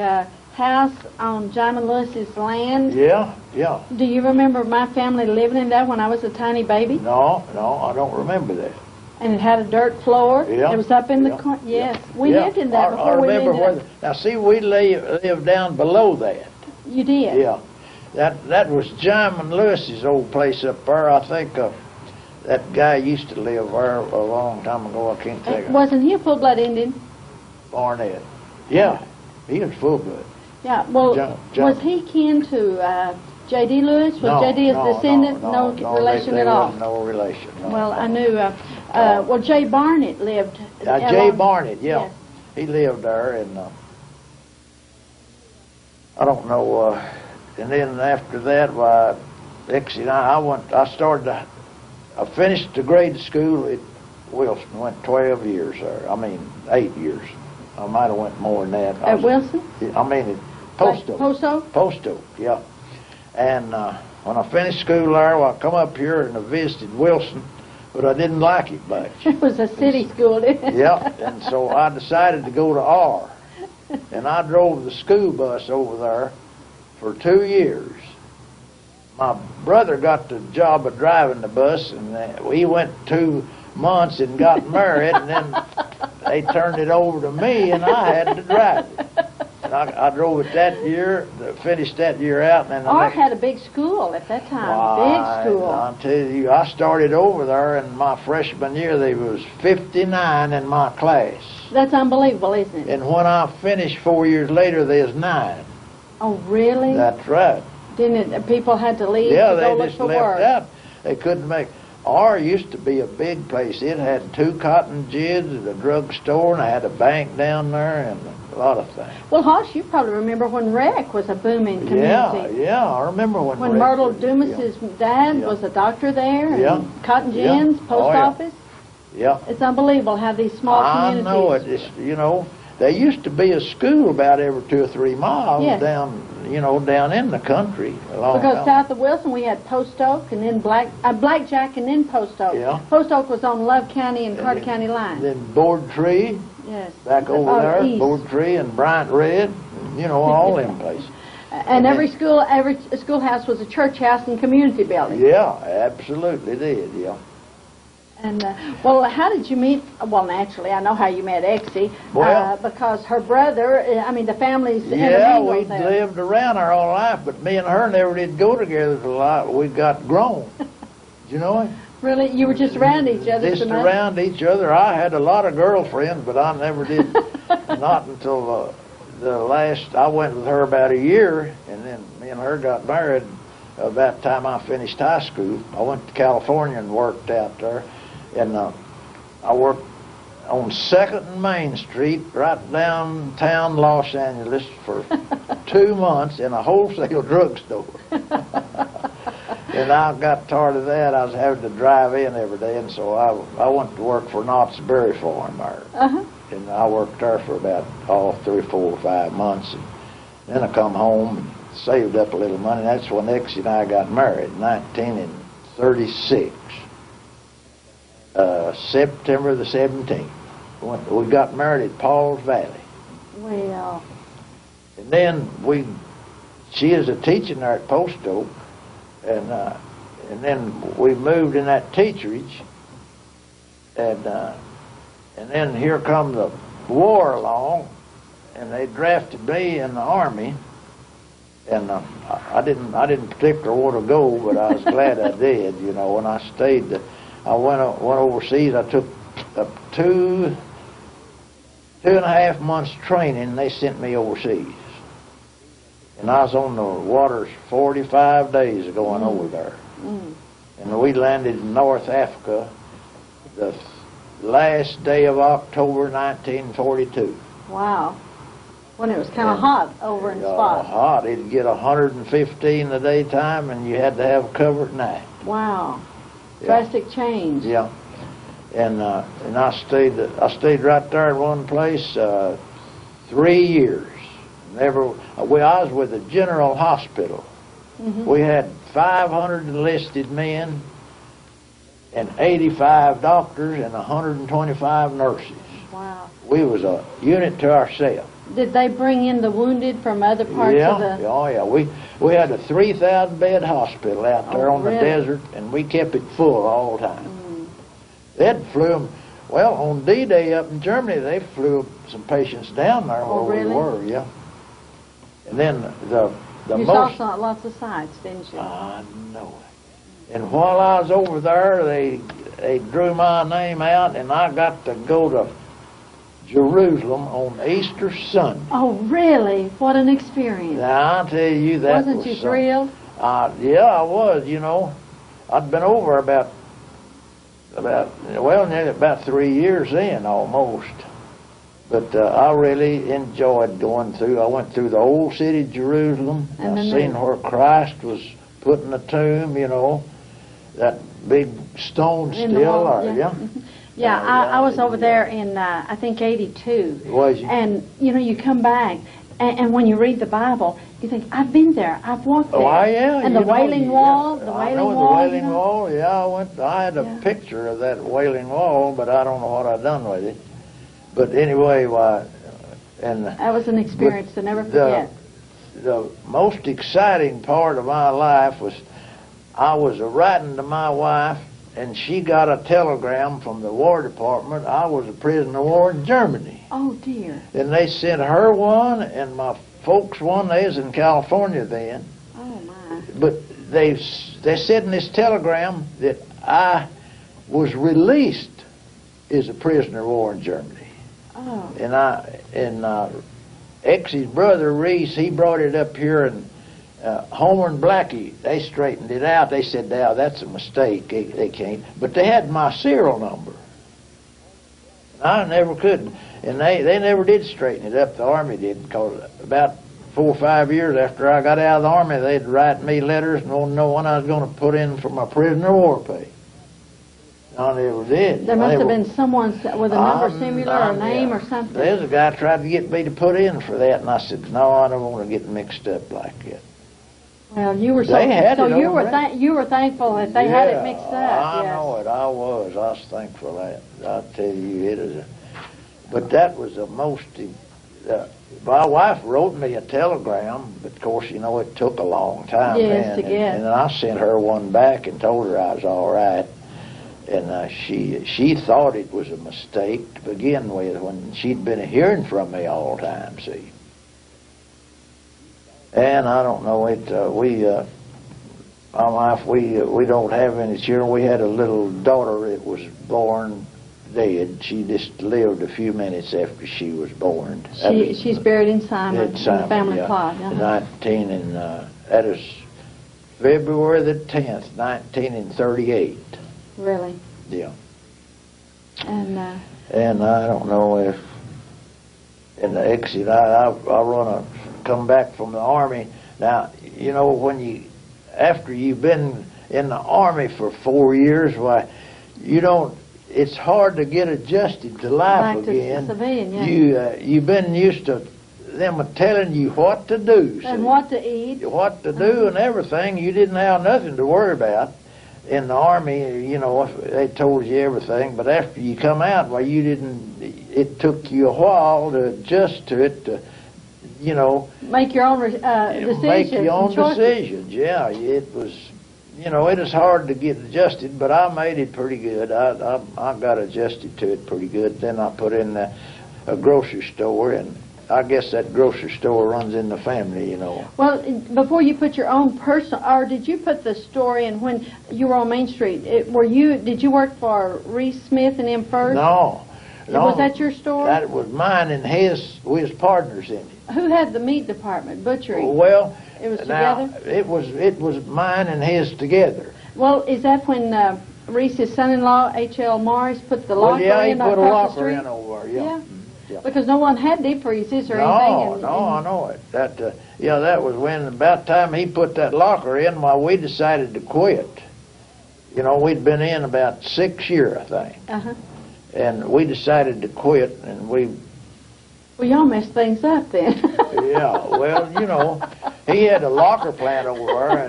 house on John and Lewis's land? Yeah, yeah. Do you remember my family living in that when I was a tiny baby? No, I don't remember that. And it had a dirt floor. Yeah. It was up in the corner. Yes, we lived in that before we remember lived now, see, we lived down below that. You did? Yeah. That was John and Lewis's old place up there. I think that guy used to live there a long time ago. I can't think of it. Wasn't he a full-blood Indian? Barnett. Yeah, he was full-blood. Yeah, well, John. Was he kin to J.D. Lewis? Was J.D. a descendant? No relation at all? No relation. No, well, I knew, well, J. Barnett lived. J. Barnett, yeah. Yes. He lived there, and I don't know, and then after that, why, Exie and I finished the grade school at Wilson, went 12 years there. I mean, 8 years. I might have went more than that. At Wilson? I mean, at Post Oak. Post Oak? Post Oak, yeah. And when I finished school there, well, I come up here and I visited Wilson, but I didn't like it much. It was a city school, didn't it? Yeah, and so I decided to go to R. And I drove the school bus over there for 2 years. My brother got the job of driving the bus, and we went 2 months and got married, and then they turned it over to me, and I had to drive it. And I drove it that year, finished that year out. And then R had a big school at that time, big school. I'll tell you, I started over there in my freshman year. There was 59 in my class. That's unbelievable, isn't it? And when I finished 4 years later, there's 9. Oh, really? That's right. Didn't it, people had to leave Yeah, to go they look just for left work? out. They couldn't make. R used to be a big place. It had 2 cotton gins and a drugstore, and I had a bank down there and a lot of things. Well, Hoss, you probably remember when Rec was a booming community. Yeah, I remember when When Myrtle Dumas's dad was a doctor there, and cotton gins, post office. Yeah. It's unbelievable how these small communities. I know it. It's, you know, there used to be a school about every 2 or 3 miles down, you know, down in the country. Because south of Wilson we had Post Oak and then Blackjack and then Post Oak. Yeah. Post Oak was on Love County and Carter County line. Then Board Tree. Yes. Back over there, east. Board Tree and Bryant Red, you know, all them places. And every schoolhouse was a church house and community building. Yeah, absolutely did, yeah. And, well, how did you meet? Well, naturally, I know how you met Exie. Well, because her brother, I mean, the families yeah, we intermingled there. lived around our whole life, but me and her never did go together a lot. We got grown. Did you know it? Really? You were just around each other? Just around each other. I had a lot of girlfriends, but I never did, not until the last, I went with her about a year, and then me and her got married about the time I finished high school. I went to California and worked out there. And I worked on 2nd and Main Street, right downtown Los Angeles, for 2 months in a wholesale drugstore. And I got tired of that. I was having to drive in every day, and so I went to work for Knott's Berry Farm there. And I worked there for about 3, 4, 5 months. And then I come home and saved up a little money. That's when Exie and I got married, 1936. September the 17th. We got married at Paul's Valley. Well. And then she is a teaching there at Post Oak, and then we moved in that teacherage, and then here come the war along, and they drafted me in the Army, and I didn't particularly want to go, but I was glad I did, you know, and I stayed. I went overseas. I took 2.5 months training, and they sent me overseas. And I was on the waters 45 days going over there. And we landed in North Africa the last day of October 1942. Wow. When it was kind of hot over in spots. Hot. It'd get 115 in the daytime, and you had to have cover at night. Wow. Drastic change. Yeah, and I stayed right there in one place 3 years. I was with the General Hospital. We had 500 enlisted men and 85 doctors and 125 nurses. Wow. We was a unit to ourselves. Did they bring in the wounded from other parts of the... Oh, yeah. We had a 3,000-bed hospital out there on really? the desert, and we kept it full all the time. They'd flew them... Well, on D-Day up in Germany, they flew some patients down there where really? we were, yeah. And then the you most... saw lots of sights, didn't you? I know it. And while I was over there, they drew my name out, and I got to go to Jerusalem on Easter Sunday. Oh, really? What an experience. Now, I'll tell you, that Wasn't you thrilled? Yeah, I was, you know. I'd been over about nearly about 3 years in, almost. But I really enjoyed going through. I went through the old city of Jerusalem. And I seen where Christ was put in the tomb, you know, that big stone In the still wall, there, yeah. Yeah, I was over there in, I think, 82. Was you? And, you know, you come back, and when you read the Bible, you think, I've been there, I've walked there. Oh, yeah. And the Wailing Wall, the I Wailing know Wall. the Wailing Wall, yeah. I had a picture of that Wailing Wall, but I don't know what I've done with it. But anyway, that was an experience to never forget. The most exciting part of my life was I was writing to my wife, and she got a telegram from the War Department. I was a prisoner of war in Germany. Oh, dear. And they sent her one, and my folks one. They was in California then. Oh, my. But they said in this telegram that I was released as a prisoner of war in Germany. Oh. And Ex's brother Reese, he brought it up here, and Homer and Blackie, they straightened it out. They said, "Now that's a mistake. They can't." But they had my serial number. I never could, and they never did straighten it up. The Army did, because about 4 or 5 years after I got out of the Army, they'd write me letters and want to know when I was going to put in for my prisoner of war pay. I never did. There must have been someone with a number similar or a name or something. There's a guy tried to get me to put in for that, and I said, "No, I don't want to get mixed up like that." Well, you were you were thankful that they had it mixed up. I know it. I was thankful that. I tell you, it is. But that was the most. My wife wrote me a telegram, but of course, you know, it took a long time. Yes, to get. And then I sent her one back and told her I was all right. And she thought it was a mistake to begin with, when she'd been hearing from me all the time, see. And I don't know, my wife, we don't have any children. We had a little daughter that was born dead. She just lived a few minutes after she was born. She's buried in Simon, in the family plot. That is February the 10th, 1938. Really? Yeah. And I don't know if in the exit, I come back from the Army. Now, you know, after you've been in the Army for 4 years, why, it's hard to get adjusted to life again. To civilian, yeah. You've been used to them telling you what to do. And what to eat. What to do and everything. You didn't have nothing to worry about. In the Army, you know, they told you everything, but after you come out, well, it took you a while to adjust to it, you know. Make your own decisions. Make your own decisions, yeah. It was, you know, it is hard to get adjusted, but I made it pretty good. I got adjusted to it pretty good. Then I put in a grocery store, and I guess that grocery store runs in the family, you know. Well, before you put your own personal, or did you put the store in when you were on Main Street? Did you work for Reese Smith and him first? No. Was that your store? That was mine and his. We was partners in it. Who had the meat department, butchery? Well, it was together. It was mine and his together. Well, is that when Reese's son-in-law H.L. Morris put the locker in? Yeah, he put a locker the street? in over. Yeah. Yeah. Because no one had deep freezes or anything. No, I know it. That was when about time he put that locker in. Well, we decided to quit. You know, we'd been in about 6 years, I think. Uh-huh. And we decided to quit, and Well, y'all messed things up then. Yeah, well, you know, he had a locker plant over there,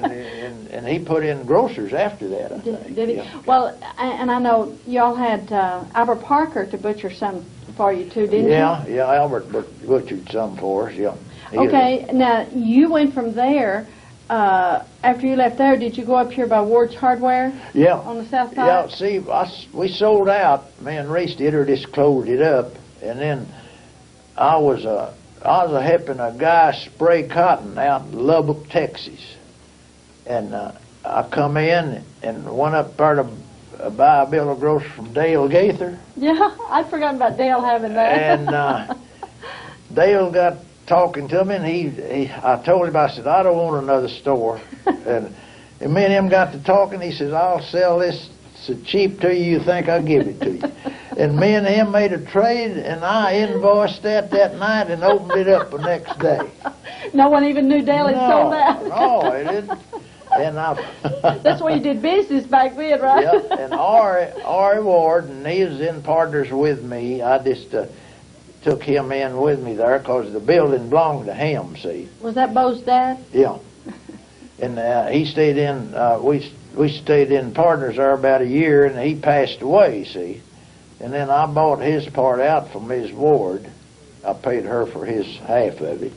and he put in grocers after that, I think. Did he? Yeah. Well, and I know y'all had Albert Parker to butcher some for you too, didn't you? Yeah, Albert butchered some for us, yeah. Okay, now you went from there, after you left there, did you go up here by Ward's Hardware? Yeah. On the south side? Yeah, see, we sold out, me and Reese did, or just closed it up, and then I was helping a guy spray cotton out in Lubbock, Texas. And I come in and went up there to buy a bill of groceries from Dale Gaither. Yeah, I'd forgotten about Dale having that. And Dale got talking to me, and I told him, I said, I don't want another store. and me and him got to talking. He says, I'll sell this so cheap to you, you think I'll give it to you. And me and him made a trade, and I invoiced that night and opened it up the next day. No one even knew Dale had sold out. No, it didn't. And that's why you did business back then, right? Yeah, and Ari Ward, and he was in partners with me. I just took him in with me there because the building belonged to him, see. Was that Bo's dad? Yeah. And he stayed in, we stayed in partners there about a year, and he passed away, see. And then I bought his part out from Ms. Ward. I paid her for his half of it.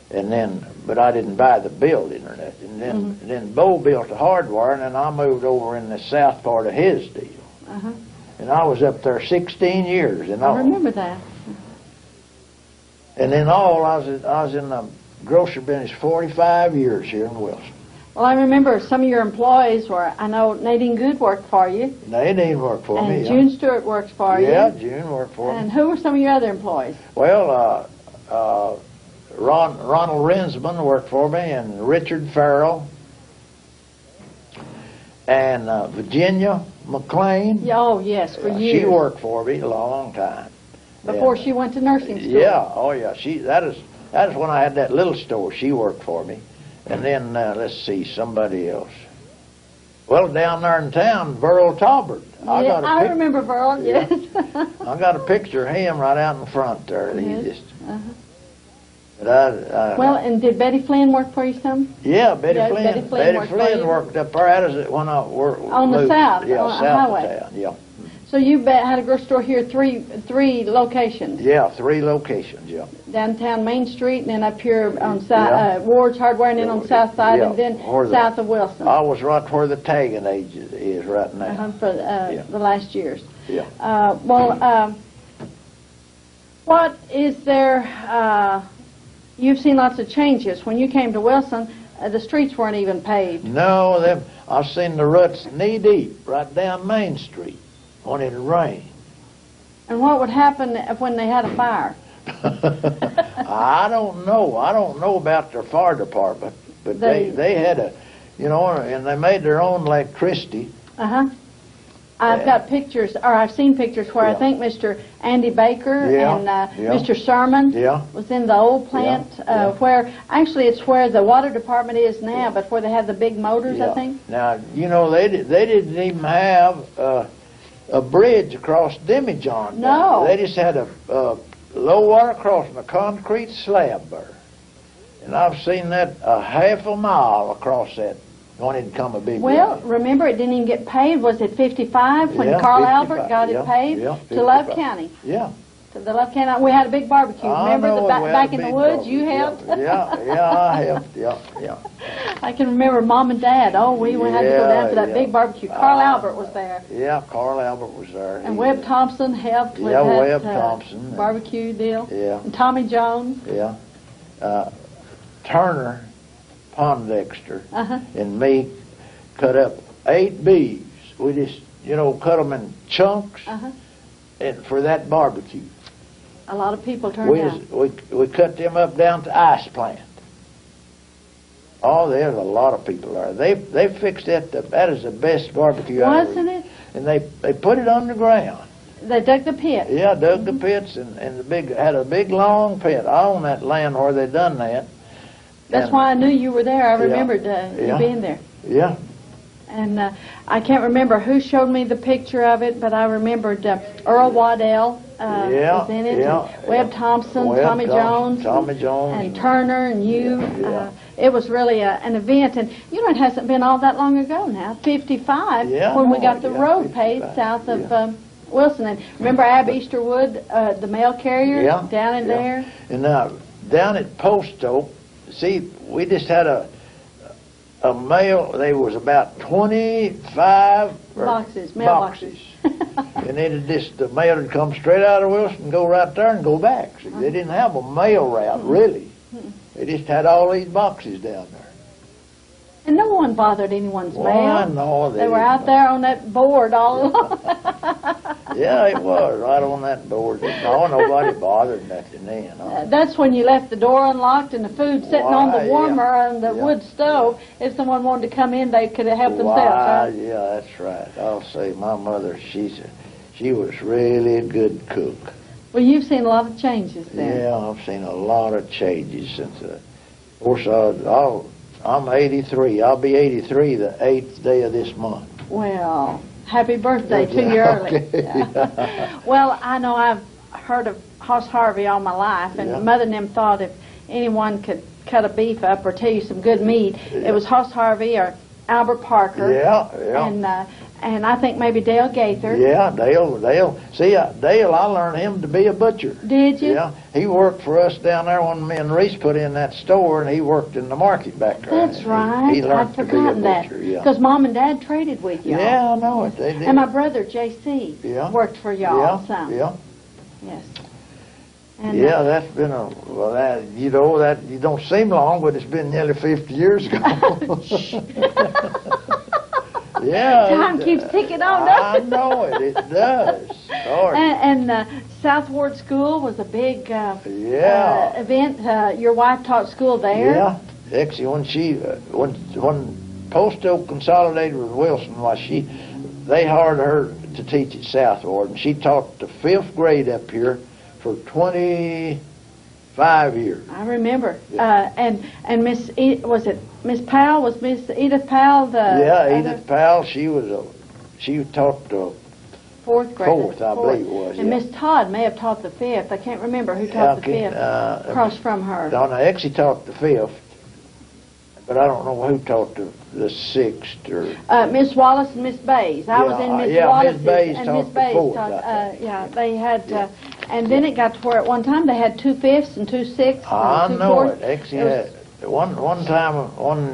And then, but I didn't buy the building or that. And then, then Bo built the hardware, and then I moved over in the south part of his deal. And I was up there 16 years in all. I remember that. And in all, I was in the grocery business 45 years here in Wilson. Well, I remember some of your employees were, I know Nadine Good worked for you. Nadine worked for me. And June Stewart works for you. Yeah, June worked for me. And who were some of your other employees? Well, Ronald Rinsman worked for me, and Richard Farrell, and Virginia McLean. Oh, yes, for years. She worked for me a long time. Before she went to nursing school. Yeah, oh yeah. That is when I had that little store. She worked for me. And then, let's see, somebody else. Well, down there in town, Burl Talbert. I remember Burl, yes. I got a picture of him right out in front there. Yes. He just... But well, and did Betty Flynn work for you some? Yeah, Betty Flynn. Betty Flynn worked up there. That is when I worked on the south, yeah, on south highway. Of town. Yeah. So you had a grocery store here, three locations. Yeah, 3 locations. Yeah. Downtown Main Street, and then up here on Ward's Hardware, and then on the south side, and then south of Wilson. I was right where the tagging age is right now. For the last years. Yeah. What is there? You've seen lots of changes. When you came to Wilson, the streets weren't even paved. No, I've seen the ruts knee deep right down Main Street when it rained. And what would happen when they had a fire? I don't know. I don't know about their fire department, but they had and they made their own electricity. I've got pictures, or I've seen pictures where I think Mr. Andy Baker and Mr. Sermon was in the old plant, where actually it's where the water department is now, but where they have the big motors, I think. Now, they didn't even have a bridge across Demijohn. No. They just had a low water crossing, a concrete slab there. And I've seen that a half a mile across that. When it come a big rain. Remember, it didn't even get paved. Was it 55 when Carl 55, Albert got it paved to Love County? Yeah. To the Love County. We had a big barbecue. Remember back in the woods? You helped? I helped. Yeah. I can remember Mom and Dad. Oh, we had to go down to that big barbecue. Carl Albert was there. Yeah, Carl Albert was there. And Webb Thompson helped with that Webb Thompson barbecue deal. Yeah. And Tommy Jones. Yeah. Turner Pondexter and me cut up 8 beeves. We just, cut them in chunks and for that barbecue. A lot of people turned out. We cut them up down to ice plant. Oh, there's a lot of people there. They fixed that. That is the best barbecue I ever. Wasn't it? And they put it underground. They dug the pit. Yeah, dug the pits and had a big long pit. I own that land where they done that. That's why I knew you were there. I remembered you being there. Yeah. And I can't remember who showed me the picture of it, but I remembered Earl Waddell was in it. Webb Thompson, Tommy Jones, and Turner, and you. It was really an event, and it hasn't been all that long ago now. 55 when we got the road paved south of Wilson. And remember Ab Easterwood, the mail carrier down in there? And down at Post Oak, see, we just had a mail. There was about 25 mailboxes. And the mail would come straight out of Wilson and go right there and go back. See, they didn't have a mail route, really. They just had all these boxes down there. And no one bothered anyone's mail. No, they were out there on that board all along. Yeah, it was, right on that board. No, nobody bothered nothing then. That's when you left the door unlocked and the food sitting on the warmer on the wood stove. If someone wanted to come in, they could have helped themselves, right? Yeah, that's right. I'll say my mother, she was really a good cook. Well, you've seen a lot of changes then. Yeah, I've seen a lot of changes since. Of course, I'm 83. I'll be 83 the 8th day of this month. Well, happy birthday to you early. Okay. Well, I know I've heard of Hoss Harvey all my life, and Mother and them thought if anyone could cut a beef up or tell you some good meat, it was Hoss Harvey or Albert Parker. And I think maybe Dale Gaither. Yeah, Dale. See, Dale, I learned him to be a butcher. Did you? Yeah, he worked for us down there when me and Reese put in that store, and he worked in the market back there. That's right. He learned I'd forgotten that. Because Mom and Dad traded with y'all. Yeah, I know it. They did. And my brother, J.C., worked for y'all some. Yeah. Yes. And, that's been that you don't seem long, but it's been nearly 50 years ago. Yeah, time keeps ticking on, doesn't it? I know it. It does. And Southward School was a big event. Your wife taught school there. Yeah, actually, when Post Oak consolidated with Wilson, they hired her to teach at Southward, and she taught the 5th grade up here for 25 years. I remember. And Miss Miss Powell, was Miss Edith Powell Edith Powell. She taught the 4th grade. 4th, I believe it was. And Miss Todd may have taught the 5th. I can't remember who taught the 5th. Across from her. No, I actually taught the 5th, but I don't know who taught the 6th or. Miss Wallace and Miss Bays. I was in Miss Wallace Miss Bays and taught Miss Bays the 4th. they had. And then it got to where at one time they had 2 5ths and 2 6ths. I know it. Actually, had one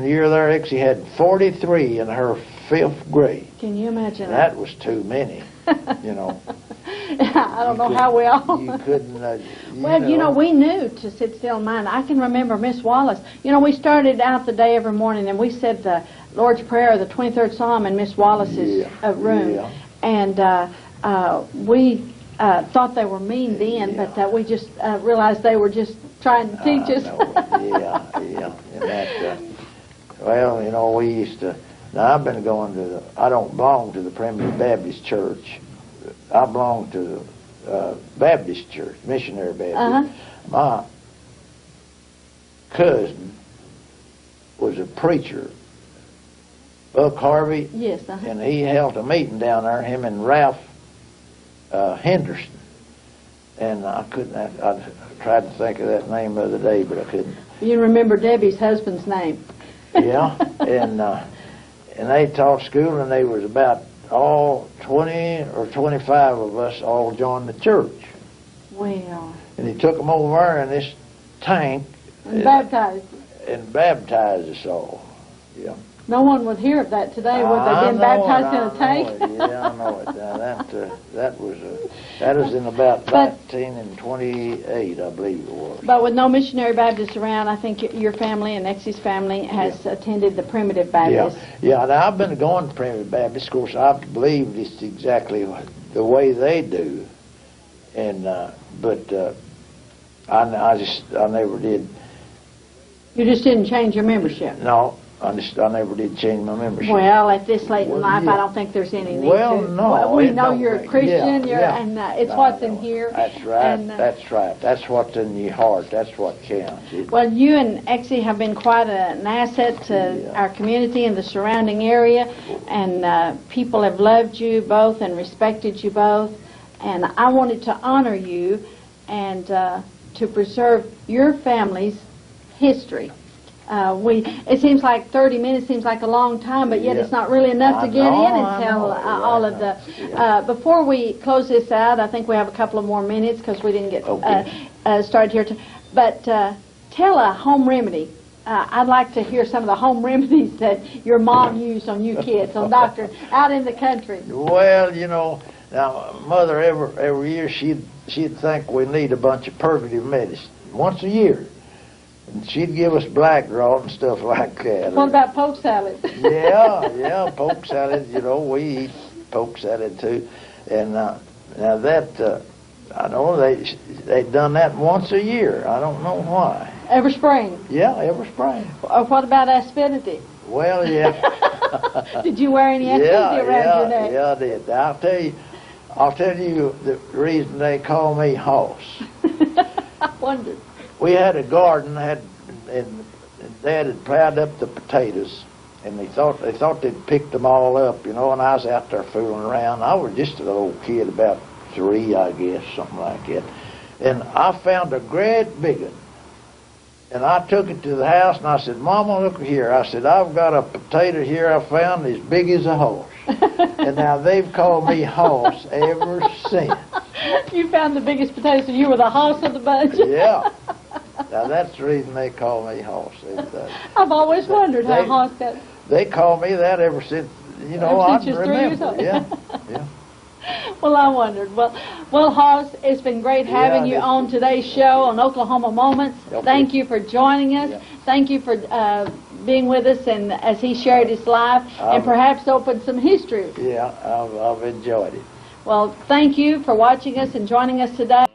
year there, actually had 43 in her 5th grade. Can you imagine that? That was too many. You know. I don't know how we all. You couldn't. We knew to sit still in mind. I can remember Miss Wallace. We started out the day every morning and we said the Lord's Prayer, the 23rd Psalm, in Miss Wallace's room, and we. Thought they were mean then, but we just realized they were just trying to teach us. And we used to. Now I've been going to. I don't belong to the Primitive Baptist Church. I belong to the Baptist Church, Missionary Baptist. My cousin was a preacher, Buck Harvey. Yes. And he held a meeting down there. Him and Ralph Henderson, and I couldn't. I tried to think of that name the other day, but I couldn't. You remember Debbie's husband's name? Yeah, and they taught school, and they was about all 20 or 25 of us all joined the church. Well. And he took them over there in this tank and baptized us all. Yeah. No one would hear of that today. Would they been baptized in a tank? Yeah, I know it. That was in about 1928, I believe it was. But with no missionary Baptists around, I think your family and Exie's family has attended the Primitive Baptist. Yeah. Now I've been going to Primitive Baptist. Of course, I believe it's exactly the way they do, and but I never did. You just didn't change your membership. No. I never did change my membership. Well, at this late in life, I don't think there's any need to. No. We know you're a Christian, and it's what's in here. That's right. That's right. That's what's in your heart. That's what counts. Well, you and Exie have been quite an asset to our community and the surrounding area, and people have loved you both and respected you both. And I wanted to honor you and to preserve your family's history. It seems like 30 minutes seems like a long time, but yet it's not really enough to get in and tell all of the. Before we close this out, I think we have a couple of more minutes because we didn't get started here. But tell a home remedy. I'd like to hear some of the home remedies that your mom used on you kids, on doctor out in the country. Well, you know, now Mother every year she'd think we need a bunch of purgative medicine once a year. And she'd give us black draught and stuff like that. What about poke salad? Yeah, poke salad. You know, we eat poke salad too. And now that I know they'd done that once a year. I don't know why. Every spring? Yeah, every spring. What about aspidity? Well, yeah. Did you wear any aspidity around your neck? Yeah, I did. I'll tell you the reason they call me Hoss. I wondered. We had a garden, and Dad had plowed up the potatoes, and they thought they'd picked them all up, you know. And I was out there fooling around. I was just a little kid, about 3, I guess, something like that. And I found a great big one, and I took it to the house, and I said, "Mama, look here." I said, "I've got a potato here I found as big as a horse." And now they've called me Hoss ever since. You found the biggest potato, so you were the Hoss of the bunch. Yeah. Now that's the reason they call me Hoss. I've always wondered how Hoss got. They call me that ever since, you know, ever I since you were remember. 3 years old. Yeah. Well, I wondered. Well, Hoss, it's been great having you on today's show on Oklahoma Moments. Okay. Thank you for joining us. Yeah. Thank you for being with us, and as he shared his life and perhaps opened some history. Yeah, I've enjoyed it. Well, thank you for watching us and joining us today.